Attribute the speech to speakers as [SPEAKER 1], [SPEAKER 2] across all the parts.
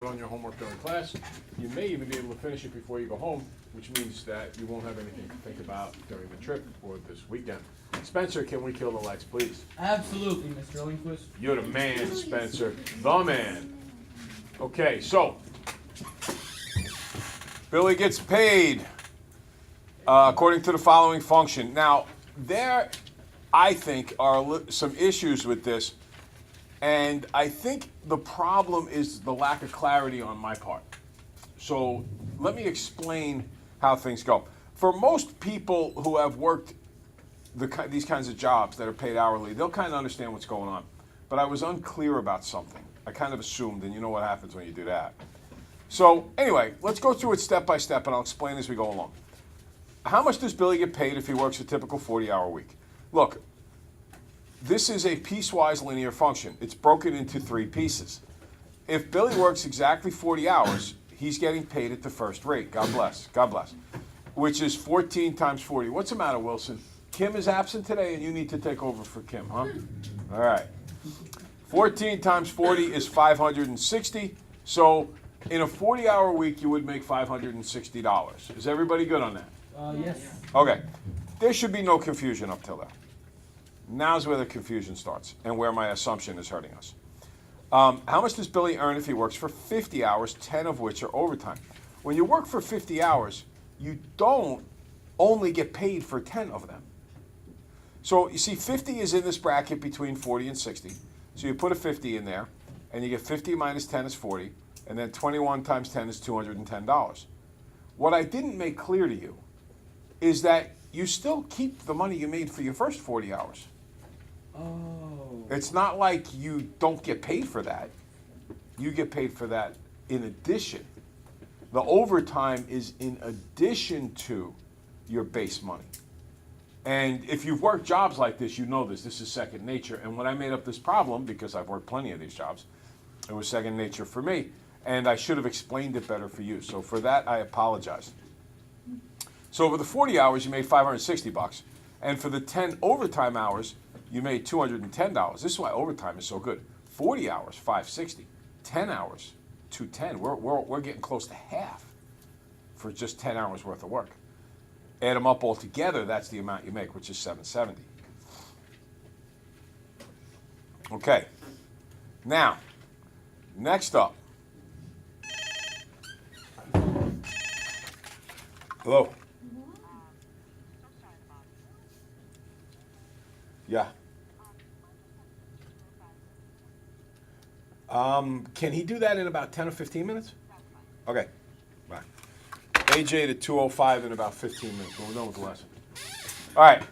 [SPEAKER 1] on your homework during class. You may even be able to finish it before you go home, which means that you won't have anything to think about during the trip or this weekend. Spencer, can we kill the lights, please?
[SPEAKER 2] Absolutely, Mr. Lindquist.
[SPEAKER 1] You're the man, Spencer. The man. Okay, so Billy gets paid according to the following function. Now, there, I think, are some issues with this. And I think the problem is the lack of clarity on my part. So let me explain how things go. For most people who have worked these kinds of jobs that are paid hourly, they'll kind of understand what's going on. But I was unclear about something. I kind of assumed, and you know what happens when you do that. So anyway, let's go through it step by step, and I'll explain as we go along. How much does Billy get paid if he works a typical 40-hour week? Look. This is a piecewise linear function. It's broken into 3 pieces. If Billy works exactly 40 hours, he's getting paid at the first rate. God bless. God bless. Which is 14 times 40. What's the matter, Wilson? Kim is absent today, and you need to take over for Kim, huh? All right. 14 times 40 is 560. So in a 40-hour week, you would make $560. Is everybody good on that?
[SPEAKER 2] Yes.
[SPEAKER 1] Okay. There should be no confusion up till then. Now's where the confusion starts and where my assumption is hurting us. How much does Billy earn if he works for 50 hours, 10 of which are overtime? When you work for 50 hours, you don't only get paid for 10 of them. So you see 50 is in this bracket between 40 and 60. So you put a 50 in there, and you get 50 minus 10 is 40, and then 21 times 10 is $210. What I didn't make clear to you is that you still keep the money you made for your first 40 hours.
[SPEAKER 2] Oh.
[SPEAKER 1] It's not like you don't get paid for that. You get paid for that in addition. The overtime is in addition to your base money. And if you've worked jobs like this, you know this. This is second nature. And when I made up this problem, because I've worked plenty of these jobs, it was second nature for me. And I should have explained it better for you. So for that, I apologize. So over the 40 hours, you made $560. And for the 10 overtime hours, you made $210. This is why overtime is so good. 40 hours, $560. 10 hours, $210. We're getting close to half for just 10 hours worth of work. Add them up all together, that's the amount you make, which is $770. Okay. Now, next up. Hello. Yeah. Can he do that in about 10 or 15 minutes? Okay. Bye. AJ to 2:05 in about 15 minutes. We're done with the lesson. All right.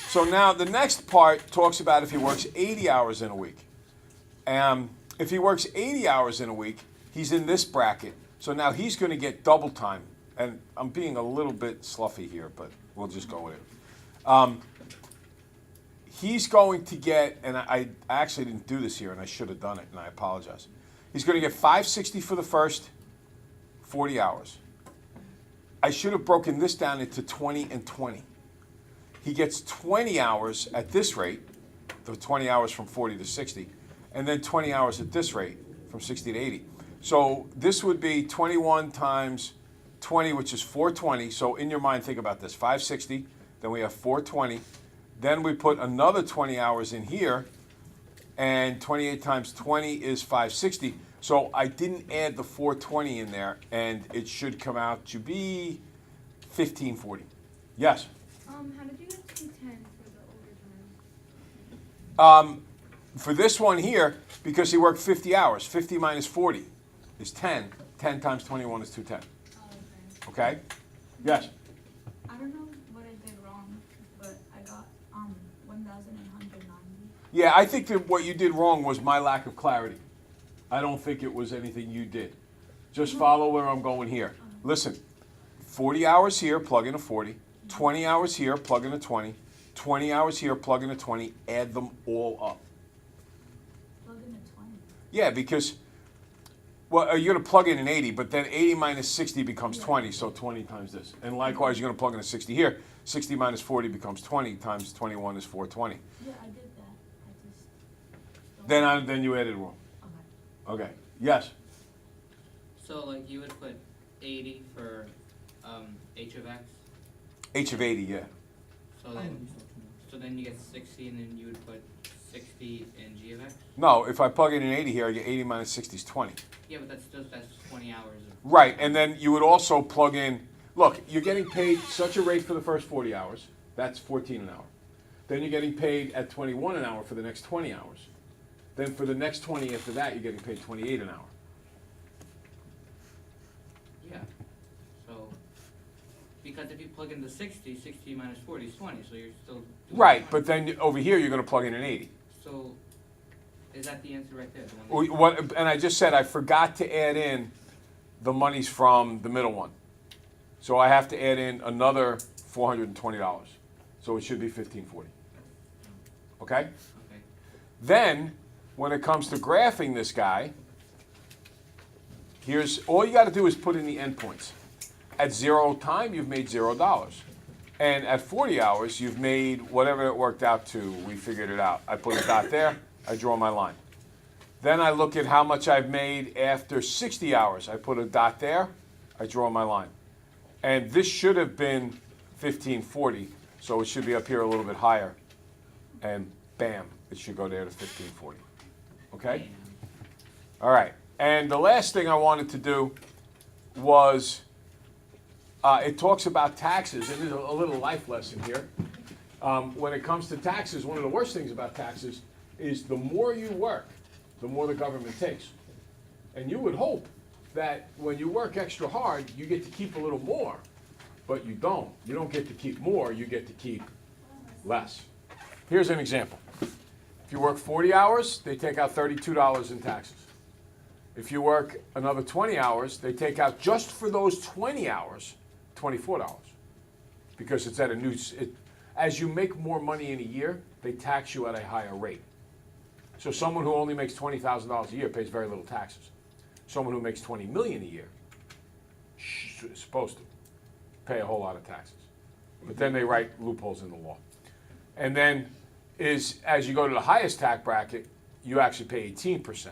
[SPEAKER 1] So now the next part talks about if he works 80 hours in a week. If he works 80 hours in a week, he's in this bracket. So now he's going to get double time. And I'm being a little bit sloughy here, but we'll just go with it. He's going to get, and I actually didn't do this here, and I should have done it, and I apologize. He's going to get $560 for the first 40 hours. I should have broken this down into 20 and 20. He gets 20 hours at this rate, the 20 hours from 40 to 60, and then 20 hours at this rate from 60 to 80. So this would be 21 times 20, which is 420. So in your mind, think about this, 560, then we have 420. Then we put another 20 hours in here, and 28 times 20 is 560. So I didn't add the 420 in there, and it should come out to be 1540. Yes?
[SPEAKER 3] How did you get 210 for the overtime?
[SPEAKER 1] For this one here, because he worked 50 hours, 50 minus 40 is 10. 10 times 21 is 210.
[SPEAKER 3] Oh,
[SPEAKER 1] Okay? Yes?
[SPEAKER 3] I don't know what I did wrong, but I got 1,190.
[SPEAKER 1] Yeah, I think that what you did wrong was my lack of clarity. I don't think it was anything you did. Just follow where I'm going here. Listen, 40 hours here, plug in a 40. 20 hours here, plug in a 20. 20 hours here, plug in a 20. Add them all up.
[SPEAKER 3] Plug in a 20.
[SPEAKER 1] Yeah, because, well, you're going to plug in an 80, but then 80 minus 60 becomes 20, so 20 times this. And likewise, you're going to plug in a 60 here. 60 minus 40 becomes 20 times 21 is 420.
[SPEAKER 3] Yeah, I did that. I just...
[SPEAKER 1] Then you added wrong.
[SPEAKER 3] Okay.
[SPEAKER 1] Okay. Yes?
[SPEAKER 4] So like you would put 80 for H of X.
[SPEAKER 1] H of 80, yeah.
[SPEAKER 4] So then you get 60, and then you would put 60 in G of X.
[SPEAKER 1] No, if I plug in an 80 here, I get 80 minus 60 is 20.
[SPEAKER 4] Yeah, but that's 20 hours.
[SPEAKER 1] Right, and then you would also plug in, look, you're getting paid such a rate for the first 40 hours. That's 14 an hour. Then you're getting paid at 21 an hour for the next 20 hours. Then for the next 20 after that, you're getting paid 28 an hour.
[SPEAKER 4] Yeah. So because if you plug in the 60, 60 minus 40 is 20. So you're still doing
[SPEAKER 1] Right,
[SPEAKER 4] 20.
[SPEAKER 1] but then over here, you're going to plug in an 80.
[SPEAKER 4] So is that the answer right there? The one that-
[SPEAKER 1] What, and I just said I forgot to add in the monies from the middle one. So I have to add in another $420. So it should be $1,540. Okay?
[SPEAKER 4] Okay.
[SPEAKER 1] Then, when it comes to graphing this guy, here's all you got to do is put in the endpoints. At 0 time, you've made $0. And at 40 hours, you've made whatever it worked out to. We figured it out. I put a dot there. I draw my line. Then I look at how much I've made after 60 hours. I put a dot there. I draw my line. And this should have been 1540, so it should be up here a little bit higher. And bam, it should go there to 1540. Okay? All right. And the last thing I wanted to do was, it talks about taxes, and there's a little life lesson here. When it comes to taxes, one of the worst things about taxes is the more you work, the more the government takes. And you would hope that when you work extra hard, you get to keep a little more, but you don't. You don't get to keep more, you get to keep less. Here's an example. If you work 40 hours, they take out $32 in taxes. If you work another 20 hours, they take out just for those 20 hours, $24. Because it's at a new, as you make more money in a year, they tax you at a higher rate. So someone who only makes $20,000 a year pays very little taxes. Someone who makes $20 million a year is supposed to pay a whole lot of taxes. But then they write loopholes in the law. And then as you go to the highest tax bracket, you actually pay 18%.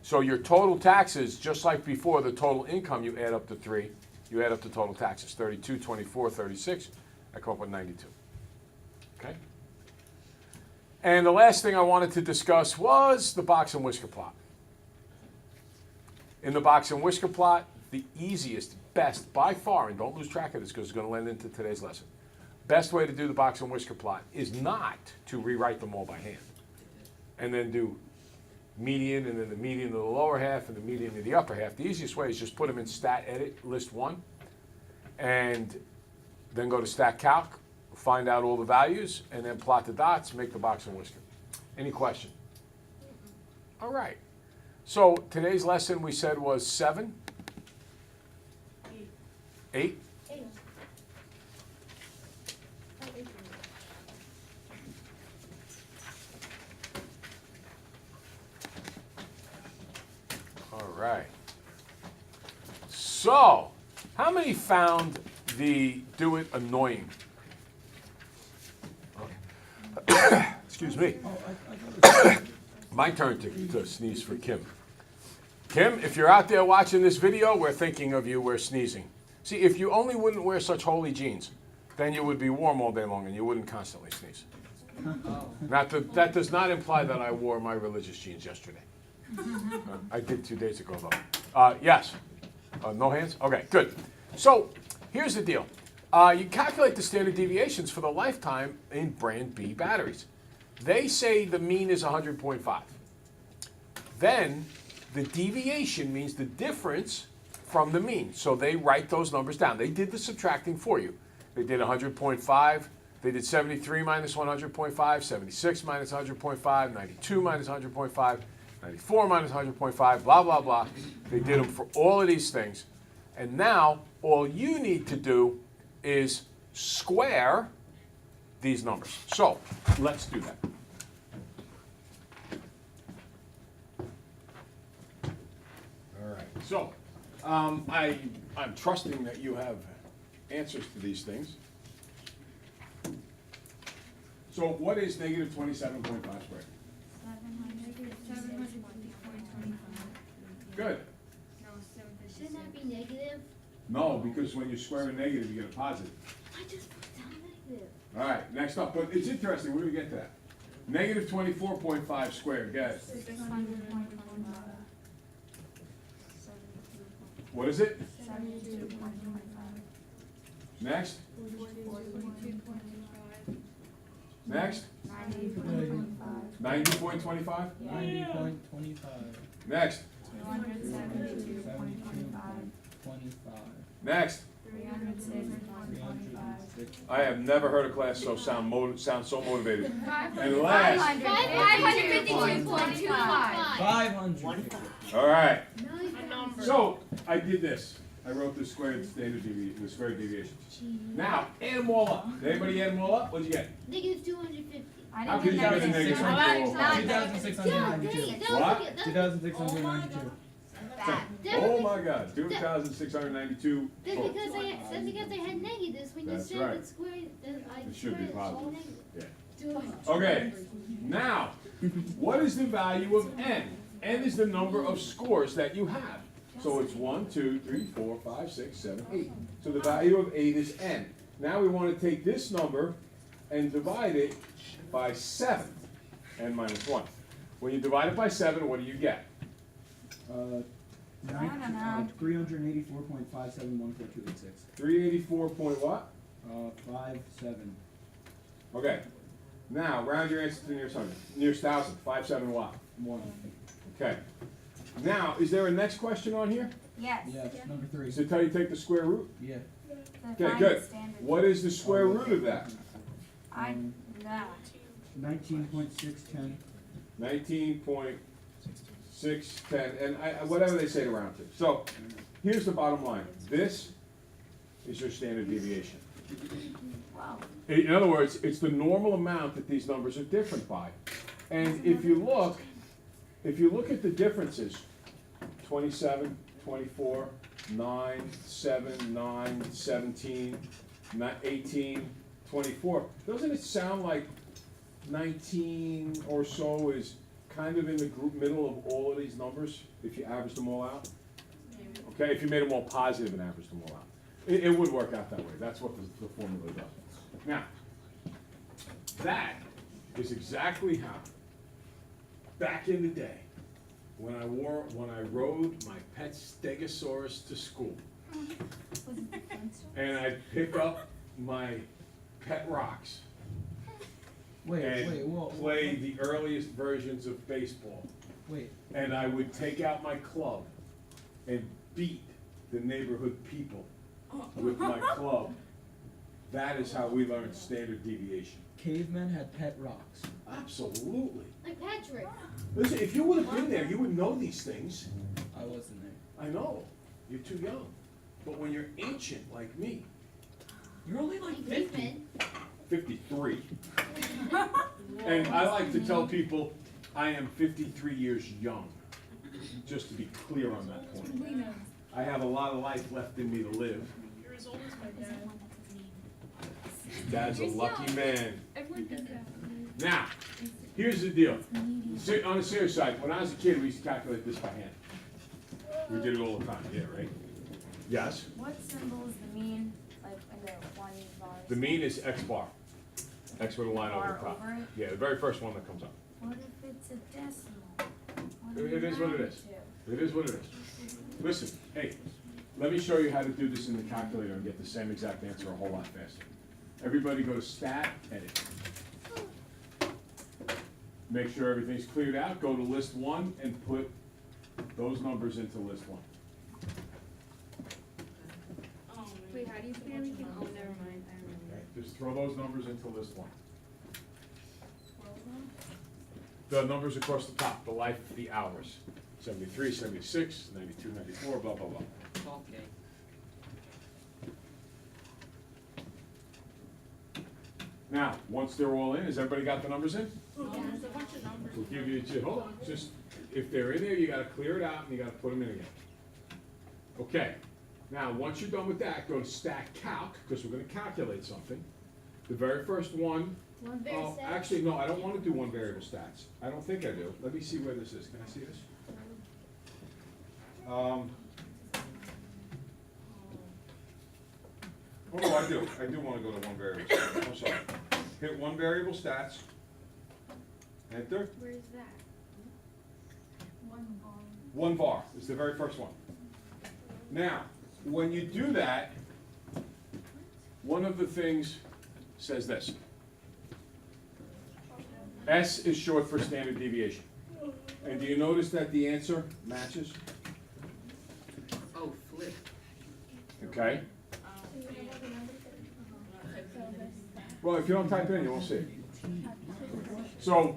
[SPEAKER 1] So your total taxes, just like before, the total income, you add up to 3. You add up the total taxes, 32, 24, 36. I come up with 92. Okay? And the last thing I wanted to discuss was the box and whisker plot. In the box and whisker plot, the easiest, best, by far, and don't lose track of this because it's going to lend into today's lesson, best way to do the box and whisker plot is not to rewrite them all by hand and then do median and then the median of the lower half and the median of the upper half. The easiest way is just put them in stat edit list 1 and then go to stat calc, find out all the values, and then plot the dots, make the box and whisker. Any question? All right. So today's lesson we said was 7? 8? All right. So, how many found the do it annoying? Excuse me. My turn to sneeze for Kim. Kim, if you're out there watching this video, we're thinking of you, we're sneezing. See, if you only wouldn't wear such holy jeans, then you would be warm all day long and you wouldn't constantly sneeze. That does not imply that I wore my religious jeans yesterday. I did 2 days ago, though. Yes? No hands? Okay, good. So, here's the deal. You calculate the standard deviations for the lifetime in brand B batteries. They say the mean is 100.5. Then, the deviation means the difference from the mean. So they write those numbers down. They did the subtracting for you. They did 100.5. They did 73 minus 100.5, 76 minus 100.5, 92 minus 100.5, 94 minus 100.5, blah, blah, blah. They did them for all of these things. And now, all you need to do is square these numbers. So, let's do that. All right. So, I'm trusting that you have answers to these things. So, what is negative 27.5 squared?
[SPEAKER 3] 700.
[SPEAKER 5] -750.25.
[SPEAKER 1] Good.
[SPEAKER 5] No,
[SPEAKER 1] No, because when you square a negative, you get a positive.
[SPEAKER 5] I just put down negative.
[SPEAKER 1] All right, next up, but it's interesting, where do we get that? Negative 24.5 squared, guys.
[SPEAKER 3] 600.25.
[SPEAKER 1] What is it?
[SPEAKER 3] 72.25.
[SPEAKER 1] Next,
[SPEAKER 3] 42.25.
[SPEAKER 1] next,
[SPEAKER 3] 90.25.
[SPEAKER 1] 90.25?
[SPEAKER 2] 90.25.
[SPEAKER 1] Next,
[SPEAKER 3] 272.25.
[SPEAKER 2] 25.
[SPEAKER 1] next.
[SPEAKER 3] 306.25.
[SPEAKER 2] 306.
[SPEAKER 1] I have never heard a class so sound so motivated. And last,
[SPEAKER 5] 552.25.
[SPEAKER 2] 500.
[SPEAKER 1] all right,
[SPEAKER 5] A number.
[SPEAKER 1] so I did this. I wrote the squared deviations. Now, add them all up. Did anybody add them all up? What'd you get?
[SPEAKER 5] Negative 250.
[SPEAKER 3] I
[SPEAKER 1] How
[SPEAKER 3] didn't
[SPEAKER 1] could you
[SPEAKER 3] get
[SPEAKER 1] get a negative?
[SPEAKER 2] 2,692.
[SPEAKER 1] What?
[SPEAKER 2] 2,692.
[SPEAKER 1] Oh my God, 2,692.
[SPEAKER 5] That's because I had negatives when you
[SPEAKER 1] That's
[SPEAKER 5] said
[SPEAKER 1] right.
[SPEAKER 5] it's squared.
[SPEAKER 1] It should be positive.
[SPEAKER 5] Yeah.
[SPEAKER 1] Okay, now, what is the value of n? N is the number of scores that you have. So it's 1, 2, 3, 4, 5, 6, 7, 8. So the value of 8 is n. Now we want to take this number and divide it by 7, n minus 1. When you divide it by 7, what do you get?
[SPEAKER 2] 384.571428
[SPEAKER 1] 384 point what?
[SPEAKER 2] 57.
[SPEAKER 1] Okay. Now, round your answer to nearest 100. Nearest 1,000. 57 what?
[SPEAKER 2] 1.
[SPEAKER 1] Okay. Now, is there a next question on here?
[SPEAKER 3] Yes.
[SPEAKER 2] Yes, number 3.
[SPEAKER 1] Does it tell you to take the square root?
[SPEAKER 2] Yeah.
[SPEAKER 1] Okay, good. What is the square root of that?
[SPEAKER 3] I, no.
[SPEAKER 2] 19.610.
[SPEAKER 1] 19.610, and whatever they say to round to. So, here's the bottom line. This is your standard deviation.
[SPEAKER 3] Wow.
[SPEAKER 1] In other words, it's the normal amount that these numbers are different by. And if you look at the differences, 27, 24, 9, 7, 9, 17, 18, 24, doesn't it sound like 19 or so is kind of in the middle of all of these numbers, if you average them all out? Okay, if you made them all positive and averaged them all out. It would work out that way. That's what the formula does. Now, that is exactly how, back in the day, when I rode my pet Stegosaurus to school, and I'd pick up my pet rocks and play the earliest versions of baseball. And I would take out my club and beat the neighborhood people with my club. That is how we learned standard deviation.
[SPEAKER 2] Cavemen had pet rocks.
[SPEAKER 1] Absolutely.
[SPEAKER 5] Like Patrick.
[SPEAKER 1] Listen, if you would have been there, you would know these things.
[SPEAKER 2] I wasn't there.
[SPEAKER 1] I know, you're too young. But when you're ancient like me,
[SPEAKER 2] You're only like 50.
[SPEAKER 1] 53. And I like to tell people I am 53 years young, just to be clear on that point. I have a lot of life left in me to live.
[SPEAKER 6] You're as old as my dad.
[SPEAKER 1] Dad's a lucky man.
[SPEAKER 6] Everyone does that.
[SPEAKER 1] Now, here's the deal. On the serious side, when I was a kid, we used to calculate this by hand. We did it all the time, yeah, right? Yes?
[SPEAKER 3] What symbol is the mean, like in the one bar?
[SPEAKER 1] The mean is X bar. X with a line over
[SPEAKER 3] Bar
[SPEAKER 1] the top.
[SPEAKER 3] over it?
[SPEAKER 1] Yeah, the very first one that comes up.
[SPEAKER 3] What if it's a decimal?
[SPEAKER 1] It is what it is. It is what it is. Listen, hey, let me show you how to do this in the calculator and get the same exact answer a whole lot faster. Everybody go to Stat, Edit. Make sure everything's cleared out. Go to List 1 and put those numbers into List 1.
[SPEAKER 6] Wait, how do you put everything? Oh, never mind. I remember.
[SPEAKER 1] Okay, just throw those numbers into List 1. The numbers across the top, the life, the hours. 73, 76, 92, 94, blah, blah, blah.
[SPEAKER 4] Okay.
[SPEAKER 1] Now, once they're all in, has everybody got the numbers in?
[SPEAKER 6] There's a bunch of numbers.
[SPEAKER 1] We'll give you, hold on, just, if they're in there, you gotta clear it out and you gotta put them in again. Okay, now, once you're done with that, go to Stat Calc, because we're gonna calculate something. The very first one,
[SPEAKER 5] One very
[SPEAKER 1] oh,
[SPEAKER 5] sad.
[SPEAKER 1] actually, no, I don't wanna do one variable stats. I don't think I do. Let me see where this is. Can I see this? Oh, no, I do wanna go to one variable stats, I'm sorry. Hit one variable stats. Enter.
[SPEAKER 6] Where's that?
[SPEAKER 3] One bar.
[SPEAKER 1] One var is the very first one. Now, when you do that, one of the things says this. S is short for standard deviation. And do you notice that the answer matches?
[SPEAKER 4] Oh, flip.
[SPEAKER 1] Okay? Well, if you don't type it in, you won't see it. So,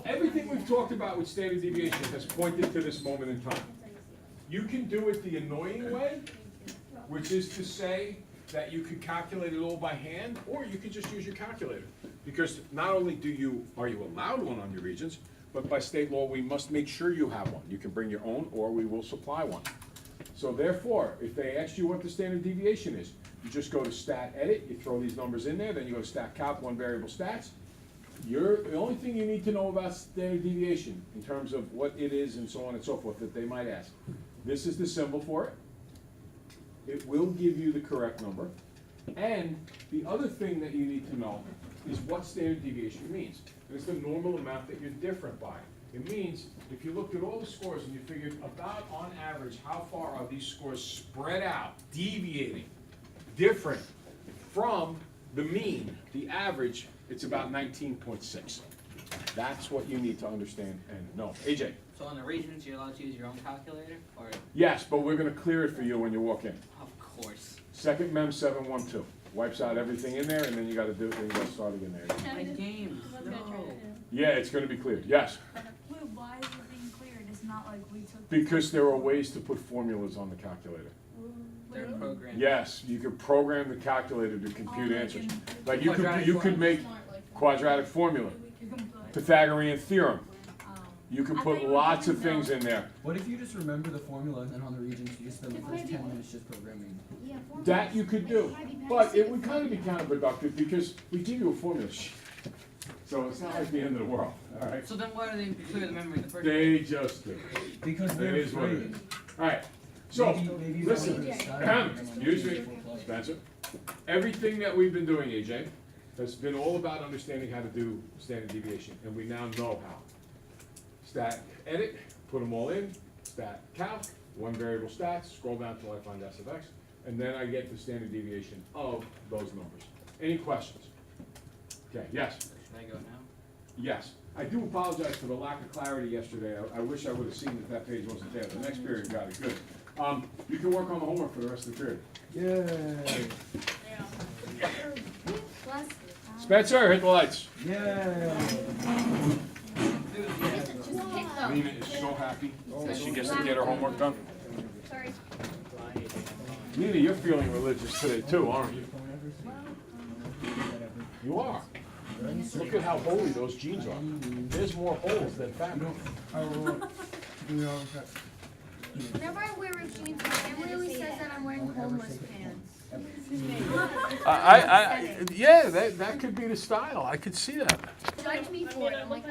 [SPEAKER 1] everything we've talked about with standard deviation has pointed to this moment in time. You can do it the annoying way, which is to say that you could calculate it all by hand, or you could just use your calculator. Because not only are you allowed one on your regions, but by state law, we must make sure you have one. You can bring your own, or we will supply one. So therefore, if they ask you what the standard deviation is, you just go to stat edit, you throw these numbers in there, then you go to stat calc, one variable stats. The only thing you need to know about standard deviation, in terms of what it is and so on and so forth, that they might ask. This is the symbol for it. It will give you the correct number. And the other thing that you need to know is what standard deviation means. It's the normal amount that you're different by. It means if you looked at all the scores and you figured about on average how far are these scores spread out, deviating, different from the mean, the average, it's about 19.6. That's what you need to understand and know. AJ?
[SPEAKER 4] So on the regions, you're allowed to use your own calculator, or?
[SPEAKER 1] Yes, but we're gonna clear it for you when you walk in.
[SPEAKER 4] Of course.
[SPEAKER 1] Second mem 712. Wipes out everything in there, and then you gotta do it, then you gotta start again there.
[SPEAKER 4] My game, no.
[SPEAKER 1] Yeah, it's gonna be cleared, yes.
[SPEAKER 3] Wait, why is it being cleared? It's not like we took.
[SPEAKER 1] Because there are ways to put formulas on the calculator.
[SPEAKER 4] They're programmed.
[SPEAKER 1] Yes, you can program the calculator to compute answers. Like
[SPEAKER 4] Quadratic
[SPEAKER 1] you could make quadratic formula,
[SPEAKER 3] You can put.
[SPEAKER 1] Pythagorean theorem.
[SPEAKER 3] um,
[SPEAKER 1] You can
[SPEAKER 3] I
[SPEAKER 1] put
[SPEAKER 3] thought you were
[SPEAKER 1] lots
[SPEAKER 3] talking
[SPEAKER 1] of things
[SPEAKER 3] about-
[SPEAKER 1] in there.
[SPEAKER 2] What if you just remember the formula and then on the regions you just spend the
[SPEAKER 5] It's
[SPEAKER 2] first
[SPEAKER 5] maybe
[SPEAKER 2] 10
[SPEAKER 5] one-
[SPEAKER 2] minutes just programming?
[SPEAKER 5] Yeah, formulas.
[SPEAKER 1] That you could do,
[SPEAKER 5] Might be
[SPEAKER 1] but it
[SPEAKER 5] better
[SPEAKER 1] would kind of be counterproductive because we give you a formula sheet. So it's not like the end of the world, all right?
[SPEAKER 4] So then why do they clear the memory in the first
[SPEAKER 1] They
[SPEAKER 4] place?
[SPEAKER 1] just do.
[SPEAKER 2] Because
[SPEAKER 1] It
[SPEAKER 2] they're
[SPEAKER 1] is what it
[SPEAKER 2] afraid.
[SPEAKER 1] is. All right, so,
[SPEAKER 2] Maybe you
[SPEAKER 1] listen,
[SPEAKER 2] don't understand.
[SPEAKER 1] excuse me, Spencer. Everything that we've been doing, AJ, has been all about understanding how to do standard deviation, and we now know how. Stat edit, put them all in, stat calc, one variable stats, scroll down till I find S of X, and then I get the standard deviation of those numbers. Any questions? Okay, yes?
[SPEAKER 4] Should I go now?
[SPEAKER 1] Yes. I do apologize for the lack of clarity yesterday. I wish I would have seen that page wasn't there. The next period got it good. You can work on the homework for the rest of the period.
[SPEAKER 2] Yay!
[SPEAKER 3] Plus,
[SPEAKER 1] Spencer, hit the lights.
[SPEAKER 2] Yay!
[SPEAKER 1] Lena is so happy that she gets to get her homework done.
[SPEAKER 6] Sorry.
[SPEAKER 1] Lena, you're feeling religious today too, aren't you? You are. Look at how holy those jeans are. There's more holes than fat.
[SPEAKER 6] Whenever I wear a jeans, my family always says that I'm wearing homeless pants.
[SPEAKER 1] Yeah, that could be the style. I could see that.
[SPEAKER 6] Judge me for it. I'm like,